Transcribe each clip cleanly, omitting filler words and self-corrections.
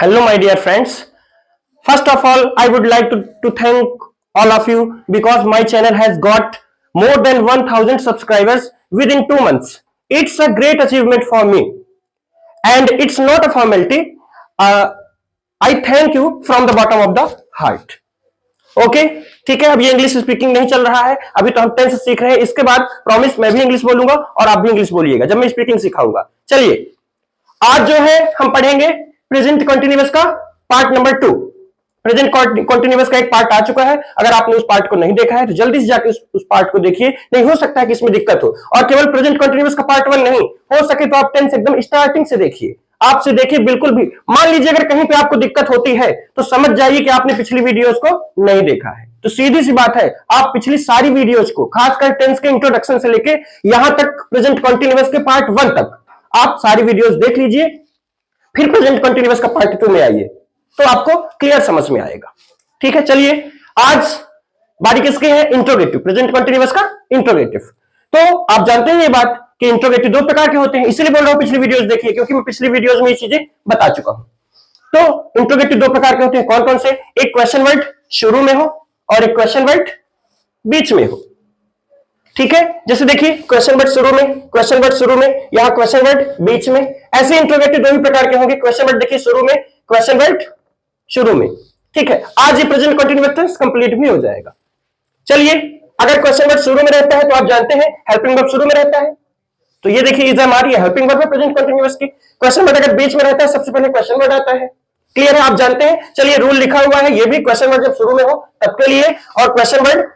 Hello, my dear friends. First of all, I would like to thank all of you because my channel has got more than 1000 subscribers within 2 months. It's a great achievement for me, and it's not a formality. Uh, I thank you from the bottom of the heart. Okay ठीक है। अब ये English speaking नहीं चल रहा है, अभी तो हम टेंस सीख रहे हैं। इसके बाद प्रॉमिस मैं भी इंग्लिश बोलूंगा और आप भी इंग्लिश बोलिएगा जब मैं स्पीकिंग सिखाऊंगा। चलिए आज जो है हम पढ़ेंगे प्रेजेंट कंटिन्यूअस का पार्ट नंबर 2। प्रेजेंट कंटिन्यूअस का एक पार्ट आ चुका है, अगर आपने उस पार्ट को नहीं देखा है तो जल्दी से जाकर उस पार्ट को देखिए। नहीं हो सकता है कि इसमें दिक्कत हो, और केवल प्रेजेंट कंटिन्यूअस का पार्ट 1 नहीं, हो सके तो आप टेंस एकदम स्टार्टिंग से देखिए। आपसे देखिए बिल्कुल भी, मान लीजिए अगर कहीं पे आपको दिक्कत होती है तो समझ जाइए कि आपने पिछली वीडियोस को नहीं देखा है। तो सीधी सी बात है, आप पिछली सारी वीडियोस को, खासकर टेंस के इंट्रोडक्शन से लेके यहां तक प्रेजेंट कंटिन्यूअस के पार्ट 1 तक आप सारी वीडियोस देख लीजिए, फिर प्रेजेंट कंटिन्यूअस का पार्ट 2 में आइए तो आपको क्लियर समझ में आएगा। ठीक है, चलिए आज बारी किसकी है? इंट्रोगेटिव, प्रेजेंट कंटिन्यूअस का इंट्रोगेटिव। तो आप जानते हैं ये बात कि इंट्रोगेटिव 2 प्रकार के होते हैं, इसलिए बोल रहा हूं पिछली वीडियोस देखिए, क्योंकि मैं पिछली वीडियोस में ये चीजें बता चुका हूं। तो इंट्रोगेटिव 2 प्रकार के होते हैं, कौन कौन से? एक क्वेश्चन वर्ड शुरू में हो और एक क्वेश्चन वर्ड बीच में हो। ठीक है, जैसे देखिए क्वेश्चन वर्ड शुरू में, क्वेश्चन वर्ड शुरू में, यहां क्वेश्चन वर्ड बीच में। ऐसे इंट्रोगेटिव 2 ही प्रकार के होंगे, क्वेश्चन वर्ड देखिए शुरू में, क्वेश्चन वर्ड शुरू में। ठीक है, आज ये प्रेजेंट कंटिन्यूअस टेंस कंप्लीट भी हो जाएगा। चलिए, अगर क्वेश्चन वर्ड शुरू में रहता है तो आप जानते हैं हेल्पिंग वर्ब शुरू में रहता है, तो ये देखिए इज हमारी हेल्पिंग वर्ब है प्रेजेंट कंटिन्यूअस की। क्वेश्चन वर्ड अगर बीच में रहता है सबसे पहले क्वेश्चन वर्ड आता है। क्लियर है, आप जानते हैं। चलिए, रूल लिखा हुआ है, ये भी क्वेश्चन वर्ड जब शुरू में हो तब के लिए, और क्वेश्चन वर्ड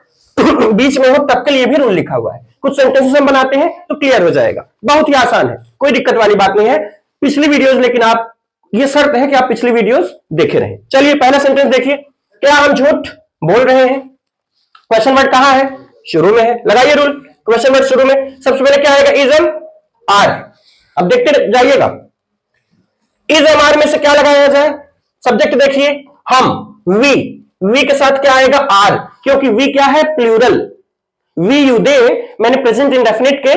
बीच में हो तब के लिए भी रूल लिखा हुआ है। कुछ सेंटेंसेस हम बनाते हैं तो क्लियर हो जाएगा, बहुत ही आसान है, कोई दिक्कत वाली बात नहीं है। पिछली वीडियोस लेकिन आप, ये शर्त है कि आप पिछली वीडियोस देखे रहें। चलिए पहला सेंटेंस देखिए, क्या हम झूठ बोल रहे हैं? क्वेश्चन वर्ड कहां है? शुरू में है, लगाइए रूल। क्वेश्चन वर्ड शुरू में सबसे पहले क्या आएगा? Is am are. अब देखते जाइएगा, इज एम आर में से क्या लगाया जाए? सब्जेक्ट देखिए हम, वी के साथ क्या आएगा? आर, क्योंकि वी क्या है? प्लूरल। वी यू दे, मैंने प्रेजेंट इंडेफिनिट के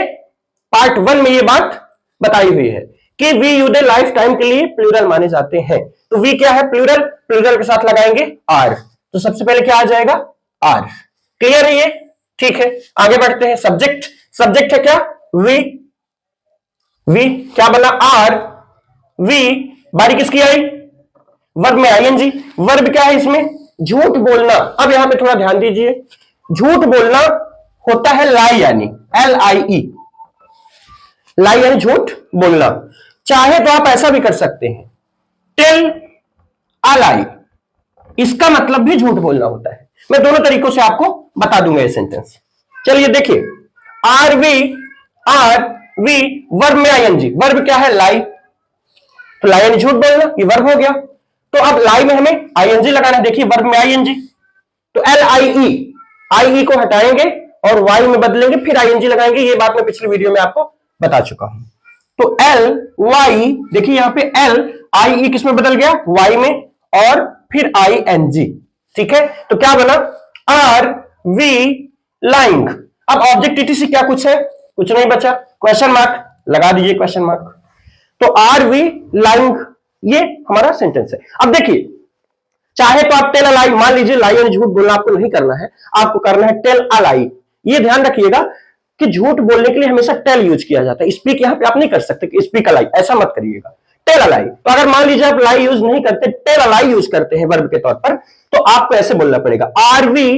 पार्ट 1 में ये बात बताई हुई है कि we you they life time के लिए प्लूरल माने जाते हैं। तो वी क्या है? प्लूरल, प्लूरल के साथ लगाएंगे आर, तो सबसे पहले क्या आ जाएगा? आर। क्लियर है ये? ठीक है, आगे बढ़ते हैं। सब्जेक्ट, सब्जेक्ट है क्या? वी, वी क्या बना? Are, we. बारी किसकी आई? वर्ब में आईएनजी। वर्ब क्या है इसमें? झूठ बोलना। अब यहां पे थोड़ा ध्यान दीजिए, झूठ बोलना होता है लाई, यानी LIE, लाई यानी झूठ बोलना। चाहे तो आप ऐसा भी कर सकते हैं, टेल अ लाई, इसका मतलब भी झूठ बोलना होता है। मैं दोनों तरीकों से आपको बता दूंगा ये सेंटेंस। चलिए देखिए, आर वी वर्ब में आईएनजी। वर्ब क्या है? लाई, तो लाई यानी झूठ बोलना, ये वर्ब हो गया। तो अब लाई में हमें आईएनजी लगाना है। देखिए वर्ब में आईएनजी, तो LIE, IE को हटाएंगे और वाई में बदलेंगे, फिर आईएनजी लगाएंगे। ये बात मैं पिछली वीडियो में आपको बता चुका हूं। तो LY, देखिए यहां पे LIE किस में बदल गया? वाई में, और फिर ING। ठीक है, तो क्या बना? Are we lying. अब ऑब्जेक्ट टीटीसी क्या कुछ है? कुछ नहीं बचा, क्वेश्चन मार्क लगा दीजिए, क्वेश्चन मार्क। तो आर वी लाइंग, ये हमारा सेंटेंस है। अब देखिए, चाहे तो आप टेल अ लाई, मान लीजिए लाई यानी झूठ बोलना आपको नहीं करना है, आपको करना है टेल अ लाई। ये ध्यान रखिएगा कि झूठ बोलने के लिए हमेशा टेल यूज किया जाता है, स्पीक यहां पे आप नहीं कर सकते कि स्पीक अ लाई, ऐसा मत करिएगा, टेल अ लाई। तो अगर मान लीजिए आप लाई यूज नहीं करते, टेल अ लाई यूज करते हैं वर्ब के तौर पर, तो आपको ऐसे बोलना पड़ेगा, आर वी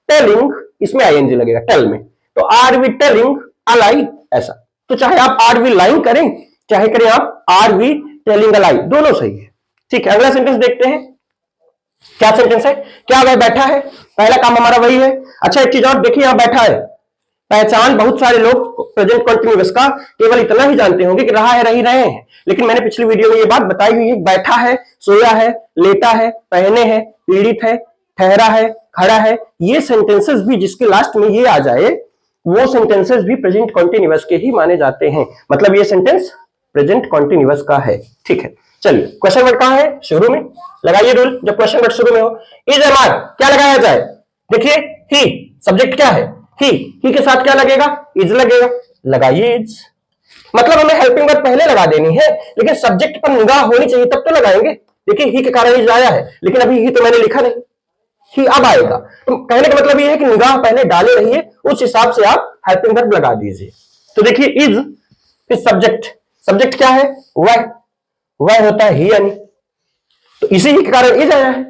टेलिंग, इसमें आईएनजी लगेगा टेल में, तो आर वी टेलिंग अ लाई, ऐसा। तो चाहे आप आर वी लाइंग करें, चाहे करें आप आर वी टेलिंग अ लाई, दोनों सही है। ठीक है, अगला सेंटेंस देखते हैं, क्या सेंटेंस है? क्या वह बैठा है? पहला काम हमारा वही है। अच्छा एक चीज और देखिए, यहां बैठा है, पहचान बहुत सारे लोग प्रेजेंट कंटिन्यूअस का केवल इतना ही जानते होंगे कि रहा है, रही रहे हैं, लेकिन मैंने पिछली वीडियो में ये बात बताई हुई है, बैठा है, सोया है, लेटा है, पहने है, पीड़ित है, ठहरा है, खड़ा है, ये सेंटेंसेस भी जिसके लास्ट में ये आ जाए, वो सेंटेंसेस भी प्रेजेंट कंटिन्यूअस के ही माने जाते हैं। मतलब ये सेंटेंस प्रेजेंट कंटिन्यूअस का है। ठीक है, चलिए क्वेश्चन वर्ड कहां है? शुरू में, लगाइए रूल जब क्वेश्चन वर्ड शुरू में हो। इज एम आर, क्या लगाया जाए? देखिए ही, सब्जेक्ट क्या है? ही के साथ क्या लगेगा? इज लगेगा, लगाइए इज। मतलब हमें हेल्पिंग वर्ब पहले लगा देनी है, लेकिन सब्जेक्ट पर निगाह होनी चाहिए तब तो लगाएंगे। देखिए ही के कारण इज आया है, लेकिन अभी ही तो मैंने लिखा नहीं, ही अब आएगा। तो कहने का मतलब ये है कि निगाह पहले डाले रहिए, उस हिसाब से आप हेल्पिंग वर्ब लगा दीजिए। तो देखिए इज सब्जेक्ट, सब्जेक्ट क्या है? वह होता है ही यानी, तो इसी ही के कारण इज आया है।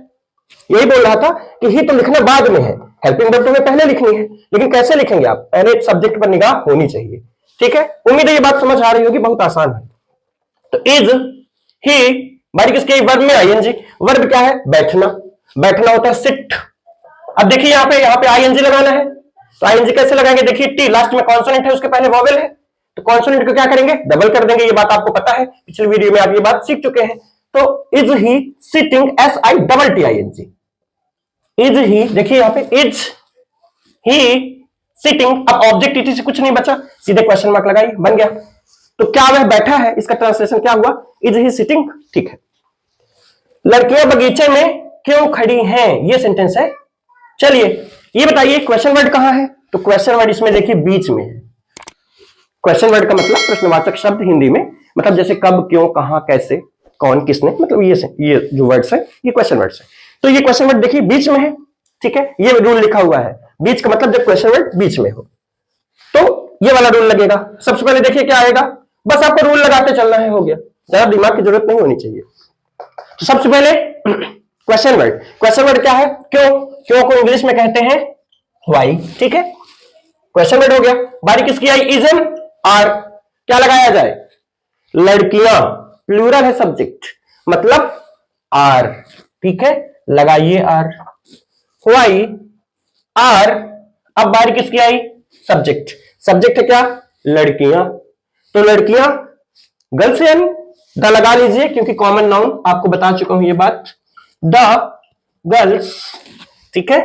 यही बोल रहा था कि ही तो लिखना बाद में है, हेल्पिंग वर्ब तो हमें पहले लिखनी है, लेकिन कैसे लिखेंगे आप? पहले सब्जेक्ट पर निगाह होनी चाहिए। ठीक है, उम्मीद है ये बात समझ आ रही होगी, बहुत आसान है। तो इज ही, बारी किसके? वर्ब में आईएनजी। वर्ब क्या है? बैठना, बैठना होता है सिट। अब देखिए यहाँ पे आईएनजी लगाना है, तो आईएनजी कैसे लगाएंगे? देखिए टी लास्ट में कॉन्सोनेंट है, उसके पहले वॉवेल है, तो कॉन्सोनेंट को क्या करेंगे? डबल कर देंगे। ये बात आपको पता है, पिछले वीडियो में आप ये बात सीख चुके हैं। तो is he sitting, SITTING, is he, देखिए यहाँ पे इज ही सिटिंग। अब ऑब्जेक्ट इटी से कुछ नहीं बचा, सीधे क्वेश्चन मार्क लगाइए, बन गया। तो क्या वह बैठा है, इसका ट्रांसलेशन क्या हुआ? Is he sitting. ठीक है, लड़कियां बगीचे में क्यों खड़ी हैं, ये सेंटेंस है। चलिए ये बताइए क्वेश्चन वर्ड कहां है? तो क्वेश्चन वर्ड इसमें देखिए बीच में है। क्वेश्चन वर्ड का मतलब प्रश्नवाचक शब्द हिंदी में, मतलब जैसे कब, क्यों, कहां, कैसे, कौन, किसने, मतलब ये जो वर्ड्स है ये क्वेश्चन वर्ड्स है। तो ये क्वेश्चन वर्ड देखिए बीच में है। ठीक है, ये रूल लिखा हुआ है, बीच का मतलब जब क्वेश्चन वर्ड बीच में हो तो ये वाला रूल लगेगा। सबसे पहले देखिए क्या आएगा, बस आपको रूल लगाते चलना है, हो गया, ज्यादा दिमाग की जरूरत नहीं होनी चाहिए। तो सबसे पहले क्वेश्चन वर्ड, क्वेश्चन वर्ड क्या है? क्यों, क्यों को इंग्लिश में कहते हैं व्हाई। ठीक है, क्वेश्चन वर्ड हो गया। बारी किसकी आई? इज एन आर, क्या लगाया जाए? लड़कियां, प्लूरल है सब्जेक्ट, मतलब आर। ठीक है, लगाइए आर। व्हाई आर, अब बारी किसकी आई? सब्जेक्ट, सब्जेक्ट है क्या? लड़कियां, तो लड़कियां गर्ल्स यानी द लगा लीजिए, क्योंकि कॉमन नाउन आपको बता चुका हूं ये बात, द गर्ल्स। ठीक है,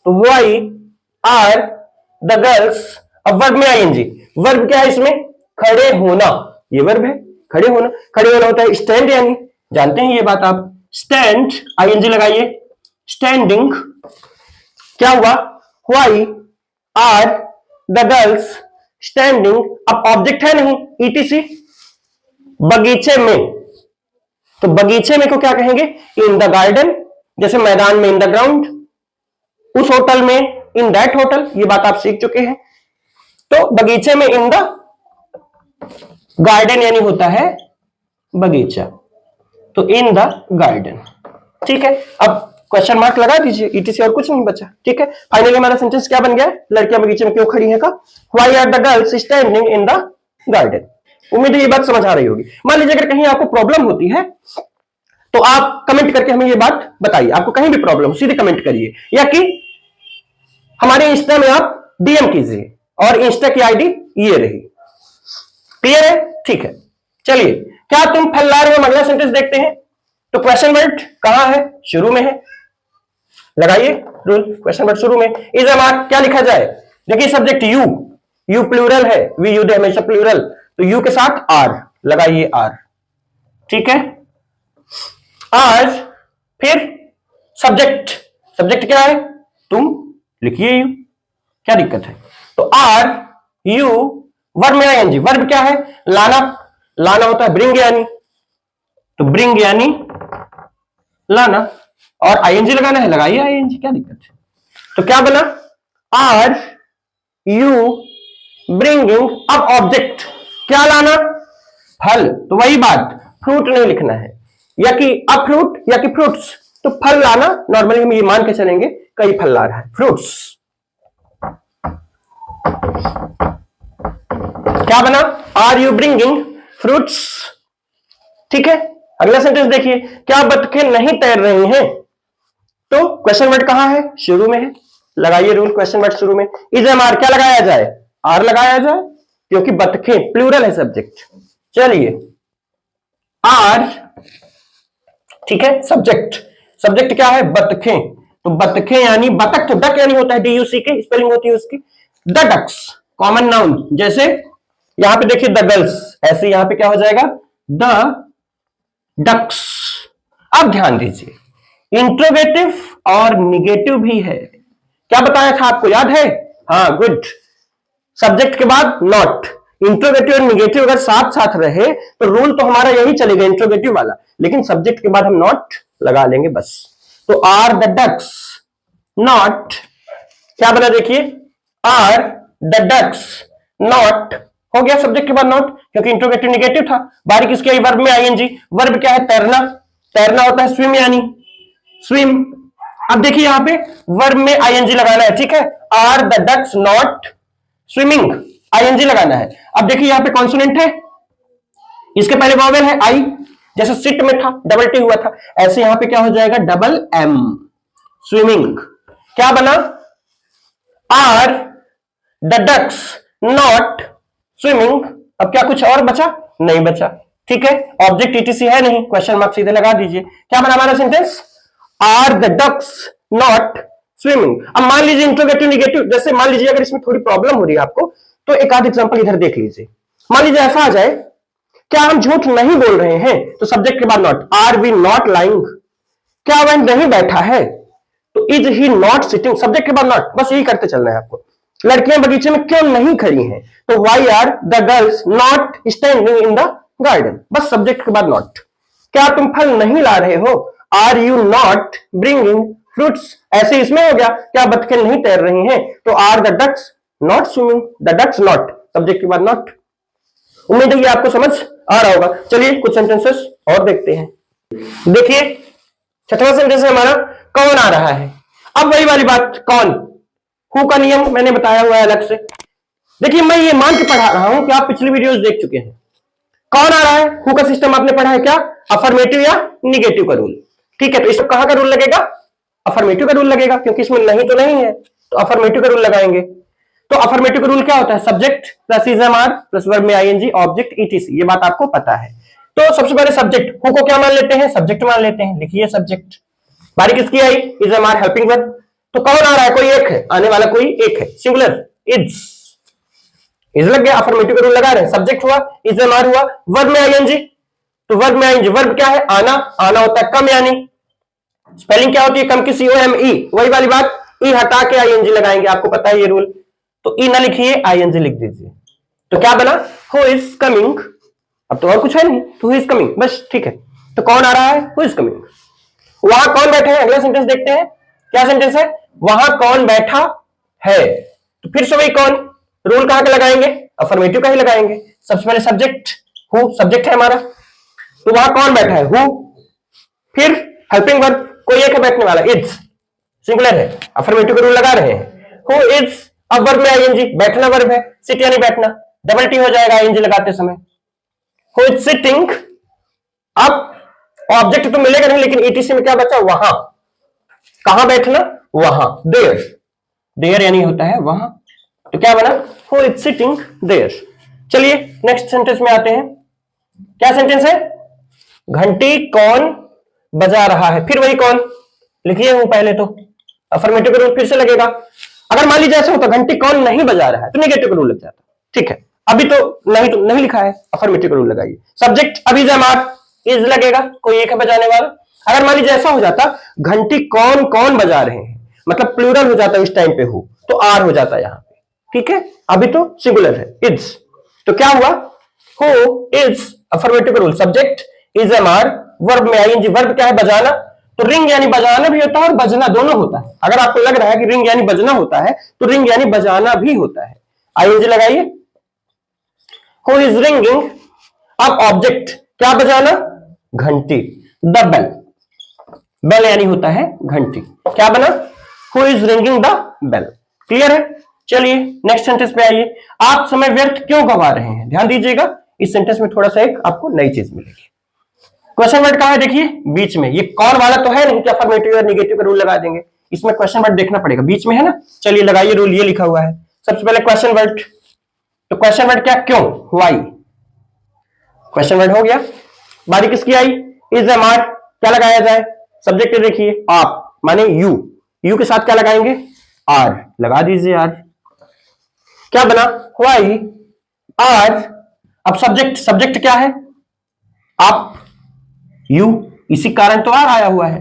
तो व्हाई आर द गर्ल्स। अब वर्ब में आईएनजी, वर्ब क्या है इसमें? खड़े होना, ये वर्ब है, खड़े होना। खड़े होना होता है स्टैंड यानी, जानते हैं ये बात आप, स्टैंड, आईएनजी लगाइए, स्टैंडिंग। क्या हुआ? Why are the girls standing. अब ऑब्जेक्ट है नहीं, ईटीसी, बगीचे में, तो बगीचे में को क्या कहेंगे? इन द गार्डन, जैसे मैदान में इन द ग्राउंड, उस होटल में इन दैट होटल, ये बात आप सीख चुके हैं। तो बगीचे में इन द गार्डन यानी होता है बगीचा, तो इन द गार्डन। ठीक है, अब क्वेश्चन मार्क लगा दीजिए, ईटीसी, और कुछ नहीं बचा। ठीक है, फाइनली हमारा सेंटेंस क्या बन गया? लड़कियां बगीचे में क्यों खड़ी हैं का, why are the girls standing in the garden. उम्मीद है ये बात समझ आ रही होगी। मान लीजिए अगर कहीं आपको प्रॉब्लम होती है तो आप कमेंट करके हमें ये बात बताइए, आपको कहीं भी प्रॉब्लम सीधे कमेंट करिए, या कि हमारे इंस्टा में आप डीएम कीजिए, और इंस्टा की आईडी ये रही। क्लियर है? ठीक है, चलिए, क्या तुम फल ला रहे हो? अगला सेंटेंस देखते हैं। तो क्वेश्चन वर्ड कहां है? शुरू में है, लगाइए रूल, क्वेश्चन वर्ड शुरू में। इज एम आर, क्या लिखा जाए? देखिए सब्जेक्ट यू, यू प्लूरल है, वी यू दे हमेशा प्लूरल, तो यू के साथ आर, लगाइए आर। ठीक है, आज फिर सब्जेक्ट, सब्जेक्ट क्या है? तुम, लिखिए यू, क्या दिक्कत है? तो आर यू, वर्ब में आईएनजी, वर्ब क्या है? लाना, लाना होता है ब्रिंग यानी, तो ब्रिंग यानी लाना, और आईएनजी लगाना है, लगाइए आईएनजी, क्या दिक्कत है? तो क्या बना? Are you bringing. अब ऑब्जेक्ट क्या लाना? फल, तो वही बात, फ्रूट नहीं लिखना है, या कि अ फ्रूट या कि फ्रूट्स, तो फल लाना। नॉर्मली हम ये मान के चलेंगे कई फल ला रहा है, फ्रूट्स। क्या बना? Are you bringing fruits. ठीक है, अगला सेंटेंस देखिए, क्या बतखें नहीं तैर रही हैं? तो क्वेश्चन वर्ड कहां है? शुरू में है, लगाइए रूल, क्वेश्चन वर्ड शुरू में। इज एम आर, क्या लगाया जाए? आर लगाया जाए, क्योंकि बतखें प्लूरल है सब्जेक्ट। चलिए आर, ठीक है, सब्जेक्ट, सब्जेक्ट क्या है? बतखें, तो बतखें यानी बतख, तो डक यानी होता है डीयूसी के स्पेलिंग होती है उसकी, द डक्स, कॉमन नाउन। जैसे यहां पे देखिए द गर्ल्स, ऐसे यहां पे क्या हो जाएगा? The ducks. अब ध्यान दीजिए, इंट्रोगेटिव और निगेटिव भी है, क्या बताया था आपको, याद है? हाँ, गुड। सब्जेक्ट के बाद नॉट, इंट्रोगेटिव और निगेटिव अगर साथ साथ रहे तो रूल तो हमारा यही चलेगा, इंट्रोगेटिव वाला। लेकिन सब्जेक्ट के बाद हम नॉट लगा लेंगे बस। तो आर द डक्स नॉट, क्या बना देखिए, आर द डक्स नॉट, हो गया सब्जेक्ट के बाद नॉट, क्योंकि इंट्रोगेटिव निगेटिव था। बारी किसकी आई, वर्ब में आईएनजी। वर्ब क्या है, तैरना, तैरना होता है स्विम, यानी स्विम। अब देखिए यहां पे वर्ब में आईएनजी लगाना है, ठीक है, are the ducks not swimming, ING लगाना है। अब देखिए यहां पे कॉन्सोनेंट है, इसके पहले वॉवेल है आई, जैसे सिट में था डबल टी हुआ था, ऐसे यहां पे क्या हो जाएगा, डबल एम, स्विमिंग। क्या बना, are the ducks not swimming. अब क्या कुछ और बचा, नहीं बचा, ठीक है, ऑब्जेक्ट ईटीसी है नहीं, क्वेश्चन मार्क सीधे लगा दीजिए। क्या बना हमारा sentence, are the ducks not swimming. अब मान लीजिए इंट्रोगेटिव निगेटिव, जैसे मान लीजिए अगर इसमें थोड़ी प्रॉब्लम हो रही है आपको, तो एक आध एग्जांपल इधर देख लीजिए। मान लीजिए ऐसा आ जाए, क्या हम झूठ नहीं बोल रहे हैं, तो सब्जेक्ट के बाद not, are we not lying, क्या वह नहीं बैठा है, तो is he not sitting, subject के बाद नॉट, बस यही करते चलना है आपको। लड़कियां बगीचे में क्यों नहीं खड़ी हैं, तो why are the girls not standing in the garden, बस सब्जेक्ट के बाद नॉट। क्या तुम फल नहीं ला रहे हो, are you not bringing fruits, ऐसे इसमें हो गया, क्या बतखें नहीं तैर रही हैं, तो are the ducks not swimming, the ducks not, subject के बाद नॉट। उम्मीद है ये आपको समझ आ रहा होगा। चलिए कुछ सेंटेंसेस और देखते हैं। देखिए छठवां सेंटेंस है हमारा, कौन आ रहा है। अब वही वाली बात, कौन, हु का नियम मैंने बताया हुआ है अलग से। देखिए मैं ये मान के पढ़ा रहा हूं कि आप पिछली वीडियोस देख चुके हैं। कौन आ रहा है, हु का सिस्टम आपने पढ़ा है क्या, अफर्मेटिव या निगेटिव का रूल, ठीक है। तो इसमें कहां का रूल लगेगा, अफर्मेटिव का रूल लगेगा, क्योंकि इसमें नहीं तो नहीं है, तो अफर्मेटिव का रूल लगाएंगे। तो अफर्मेटिव का रूल क्या होता है, subject plus is am are plus verb में आईएनजी ऑब्जेक्ट ईटीसी, ये बात आपको पता है। तो सबसे पहले सब्जेक्ट, हु को क्या मान लेते हैं, सब्जेक्ट मान लेते हैं, लिखिए सब्जेक्ट, बारी किसकी आई, is am are helping verb. तो कौन आ रहा है, कोई एक है, आने वाला कोई एक है, सिंगुलर, इज लग गया, अफर्मेटिव का रूल लगा रहे हैं, सब्जेक्ट हुआ, इज एम आर हुआ, वर्ब में आईएनजी, तो वर्ब में आईएनजी, वर्ब क्या है, आना, आना होता है कम, यानी स्पेलिंग क्या होती है, कम की COME, वही वाली बात, ई हटा के आईएनजी लगाएंगे, आपको पता है ये रूल। तो ई ना लिखिए, आईएनजी लिख दीजिए। तो क्या बना, हु इज कमिंग, अब तो और कुछ है नहीं, तो हु इज कमिंग बस, ठीक है। तो कौन आ रहा है, हु इज कमिंग। वहां कौन बैठे हैं, अगला सेंटेंस देखते हैं, क्या सेंटेंस है, वहां कौन बैठा है, तो फिर से वही कौन, रूल कहां का लगाएंगे, अफर्मेटिव का ही लगाएंगे। सबसे पहले सब्जेक्ट, हु सब्जेक्ट है हमारा, तो वहां कौन बैठा है, हु, फिर हेल्पिंग वर्ब, कोई एक है बैठने वाला, इज सिंगुलर है, अफर्मेटिव का रूल लगा रहे हैं, हु इज, अब वर्ब में आईएनजी, बैठना वर्ब है, सिट यानी बैठना, डबल टी हो जाएगा आईएनजी लगाते समय, हु इज सिटिंग। अब ऑब्जेक्ट तो मिलेगा नहीं, लेकिन ईटीसी में क्या बचा, वहां, कहां बैठना, वहां, देयर, देयर यानी होता है वहां, तो क्या बना, हु इज सिटिंग देयर। चलिए नेक्स्ट सेंटेंस में आते हैं, क्या सेंटेंस है, घंटी कौन बजा रहा है, फिर वही कौन, लिखिए हूं पहले, तो अफर्मेटिव का रूल फिर से लगेगा। अगर मान लीजिए ऐसा होता घंटी कौन नहीं बजा रहा है, तो नेगेटिव का रूल लग जाता, ठीक है। अभी तो नहीं लिखा है, अफर्मेटिव का रूल लगाइए। सब्जेक्ट अभी जमात, इज लगेगा, कोई एक है बजाने वाला। अगर मान लीजिए ऐसा हो जाता घंटी कौन कौन बजा रहे हैं, मतलब प्लूरल हो जाता इस टाइम पे हु, तो आर हो जाता यहां पे, ठीक है। अभी तो सिंगुलर है, इज, तो क्या हुआ, हु इज, अफर्मेटिव का rule, subject is am are, verb में आईएनजी, वर्ब क्या है, बजाना, तो रिंग यानी बजाना भी होता है और बजना दोनों होता है। अगर आपको लग रहा है कि रिंग यानी बजना होता है, तो रिंग यानी बजाना भी होता है, आईएनजी लगाइए, हु इज रिंगिंग। अब ऑब्जेक्ट क्या बजाना, घंटी, द बेल, बेल यानी होता है घंटी, क्या बना, who is ringing the bell. Clear है। चलिए नेक्स्ट सेंटेंस पे आइए, आप समय व्यर्थ क्यों गवा रहे हैं, ध्यान दीजिएगा, इस सेंटेंस में थोड़ा सा एक आपको नई चीज मिलेगी। क्वेश्चन वर्ड कहां है, देखिए बीच में, ये कौन वाला तो है नहीं कि अफर्मेटिव और नेगेटिव का रूल लगा देंगे, इसमें क्वेश्चन वर्ड देखना पड़ेगा, बीच में है ना। चलिए लगाइए रूल, ये लिखा हुआ है सबसे पहले क्वेश्चन वर्ड, तो क्वेश्चन वर्ड क्या, क्यों, व्हाई, क्वेश्चन वर्ड हो गया। बारी किसकी आई, इज एम आर, क्या लगाया जाए, सब्जेक्ट देखिए आप, माने यू, यू के साथ क्या लगाएंगे, आर, लगा दीजिए आर, क्या बना, व्हाई आर। अब सब्जेक्ट, सब्जेक्ट क्या है, आप, यू, इसी कारण तो आर आया हुआ है,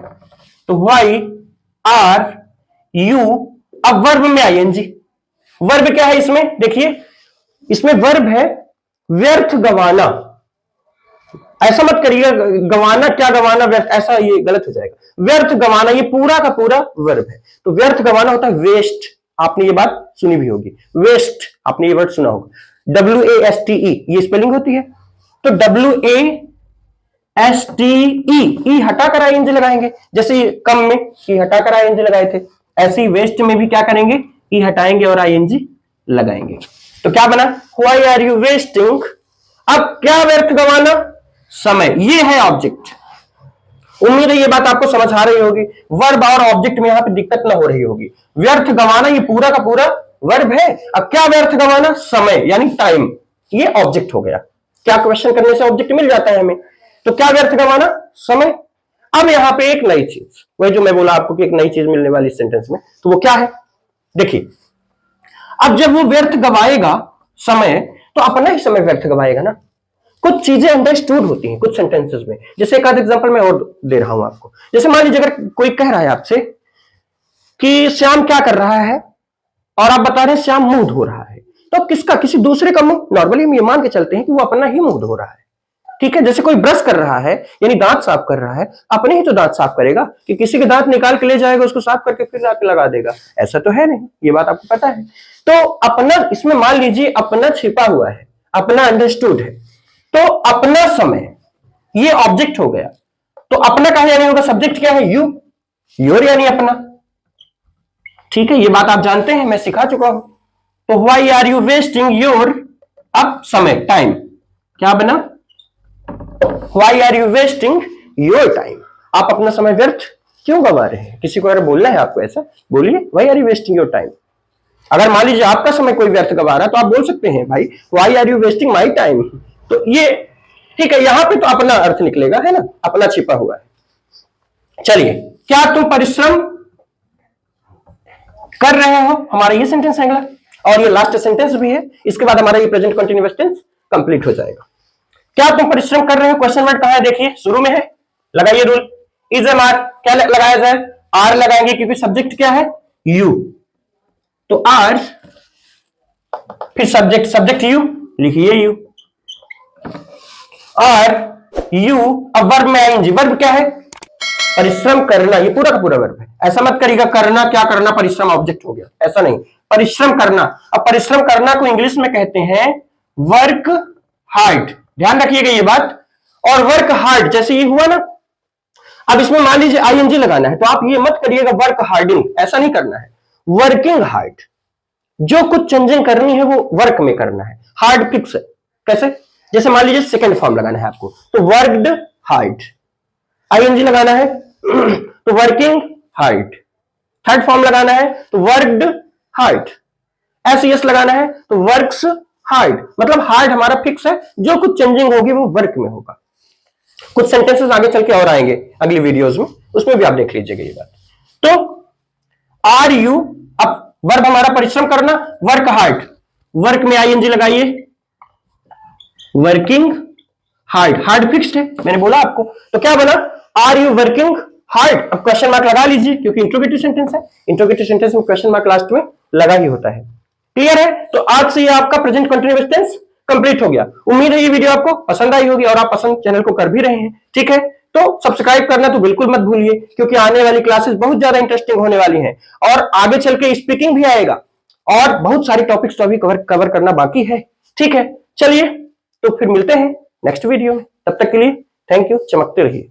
तो व्हाई आर यू। अब वर्ब में आईएनजी, वर्ब क्या है इसमें, देखिए इसमें वर्ब है व्यर्थ गवाना, ऐसा मत करिएगा गंवाना, क्या गंवाना, व्यर्थ, ऐसा ये गलत हो जाएगा। व्यर्थ गंवाना ये पूरा का पूरा वर्ब है। तो व्यर्थ गंवाना होता है वेस्ट। आपने ये बात सुनी भी होगी, वेस्ट, आपने ये वर्ड सुना होगा। WASTE ये स्पेलिंग होती है। तो WASTE, ई हटाकर ING लगाएंगे, जैसे कम में ई हटाकर ING लगाए थे, ऐसे ही वेस्ट में भी क्या करेंगे, ई हटाएंगे और ING लगाएंगे। तो क्या बना, व्हाई आर यू वेस्टिंग। अब क्या व्यर्थ गंवाना, समय, ये है ऑब्जेक्ट। उम्मीद है ये बात आपको समझ आ रही होगी। वर्ब और ऑब्जेक्ट में यहां पे दिक्कत ना हो रही होगी। व्यर्थ गंवाना ये पूरा का पूरा वर्ब है। अब क्या व्यर्थ गंवाना, समय यानी टाइम, ये ऑब्जेक्ट हो गया। क्या क्वेश्चन करने से ऑब्जेक्ट मिल जाता है हमें। तो क्या व्यर्थ गंवाना, समय। अब यहां पे एक नई चीज, वही जो मैं बोला आपको कि एक नई चीज मिलने वाली इस सेंटेंस में, तो वो क्या है, देखिए। अब जब वो व्यर्थ गवाएगा समय, तो अपना ही समय व्यर्थ गवाएगा ना। कुछ चीजें अंडरस्टूड होती हैं कुछ सेंटेंसेस में। जैसे एक आध एग्जांपल मैं और दे रहा हूं आपको। जैसे मान लीजिए अगर कोई कह रहा है आपसे कि श्याम क्या कर रहा है, और आप बता रहे हैं श्याम मुंह धो रहा है, तो किसका, किसी दूसरे का मुंह, नॉर्मली हम ये मान के चलते हैं कि वो अपना ही मुंह धो रहा है। ठीक है, जैसे कोई ब्रश कर रहा है यानी दांत साफ कर रहा है, अपने ही तो दांत साफ करेगा, कि किसी के दांत निकाल के ले जाएगा, उसको साफ करके फिर आके लगा देगा, ऐसा तो है नहीं, ये बात आपको पता है। तो अपना, इसमें मान लीजिए अपना छिपा हुआ है, अपना अंडरस्टूड है। तो अपना समय ये ऑब्जेक्ट हो गया। तो अपना कहा यानी होगा, सब्जेक्ट क्या है, यू, योर यानी अपना। ठीक है, ये बात आप जानते हैं, मैं सिखा चुका हूं। तो why are you wasting your, अब समय, टाइम, क्या बना, why are you wasting your time. आप अपना समय व्यर्थ क्यों गंवा रहे हैं। किसी को अगर बोलना है आपको ऐसा, बोलिए why are you wasting your time. अगर मान लीजिए आपका समय कोई व्यर्थ गंवा रहा है, तो आप बोल सकते हैं भाई why are you wasting my time. तो ये ठीक है, यहां पे तो अपना अर्थ निकलेगा, है ना, अपना छिपा हुआ है। चलिए, क्या तुम परिश्रम कर रहे हो, हमारा ये सेंटेंस है अगला, और ये लास्ट सेंटेंस भी है। इसके बाद हमारा ये प्रेजेंट कंटिन्यूअस टेंस कंप्लीट हो जाएगा। क्या तुम परिश्रम कर रहे हो, क्वेश्चन वर्ड कहां है, देखिए शुरू में है, लगाइए रूल, इज एम आर, क्या लगाया जाए, आर लगाएंगे, क्योंकि सब्जेक्ट क्या है, यू। तो आर, फिर सब्जेक्ट, सब्जेक्ट यू, लिखिए यू, और यू, अब वर्ब में आएंगे, वर्ब क्या है, परिश्रम करना, ये पूरा का पूरा वर्ब है। ऐसा मत करिएगा करना, क्या करना, परिश्रम ऑब्जेक्ट हो गया, ऐसा नहीं, परिश्रम करना। अब परिश्रम करना को इंग्लिश में कहते हैं वर्क हार्ड, ध्यान रखिएगा ये बात। और वर्क हार्ड जैसे ये हुआ ना, अब इसमें मान लीजिए ING लगाना है, तो आप ये मत करिएगा वर्क हार्डिंग, ऐसा नहीं करना है, वर्किंग हार्ड। जो कुछ चेंजिंग करनी है वो वर्क में करना है, हार्ड फिक्स है। कैसे, जैसे मान लीजिए सेकंड फॉर्म लगाना है आपको, तो वर्कड हार्ड, ING लगाना है तो वर्किंग हार्ड। थर्ड फॉर्म लगाना है तो वर्कड हार्ड। SES लगाना है तो वर्क्स हार्ड, मतलब हार्ड हमारा फिक्स है, जो कुछ चेंजिंग होगी वो वर्क में होगा। कुछ सेंटेंसेस आगे चल के और आएंगे अगली वीडियोस में, उसमें भी आप देख लीजिएगा ये बात। तो आर यू, अब वर्ब हमारा परिश्रम करना, वर्क हार्ड, वर्क में ING लगाइए, वर्किंग हार्ड, हार्ड फिक्स्ड है, मैंने बोला आपको। तो क्या बना, आर यू वर्किंग हार्ड। अब क्वेश्चन मार्क लगा लीजिए, क्योंकि इंट्रोगेटिव सेंटेंस है, इंट्रोगेटिव सेंटेंस में क्वेश्चन मार्क लास्ट में लगा ही होता है। क्लियर है, तो आज से ये आपका प्रेजेंट कंटिन्यूअस टेंस कंप्लीट हो गया। उम्मीद है ये वीडियो आपको पसंद आई होगी, और आप पसंद चैनल को कर भी रहे हैं। ठीक है, तो सब्सक्राइब करना तो बिल्कुल मत भूलिए, क्योंकि आने वाली क्लासेस बहुत ज्यादा इंटरेस्टिंग होने वाली हैं, और आगे चल के स्पीकिंग भी आएगा, और बहुत सारे टॉपिक्स तो अभी कवर करना बाकी है। ठीक है, चलिए तो फिर मिलते हैं नेक्स्ट वीडियो में, तब तक के लिए थैंक यू, चमकते रहिए।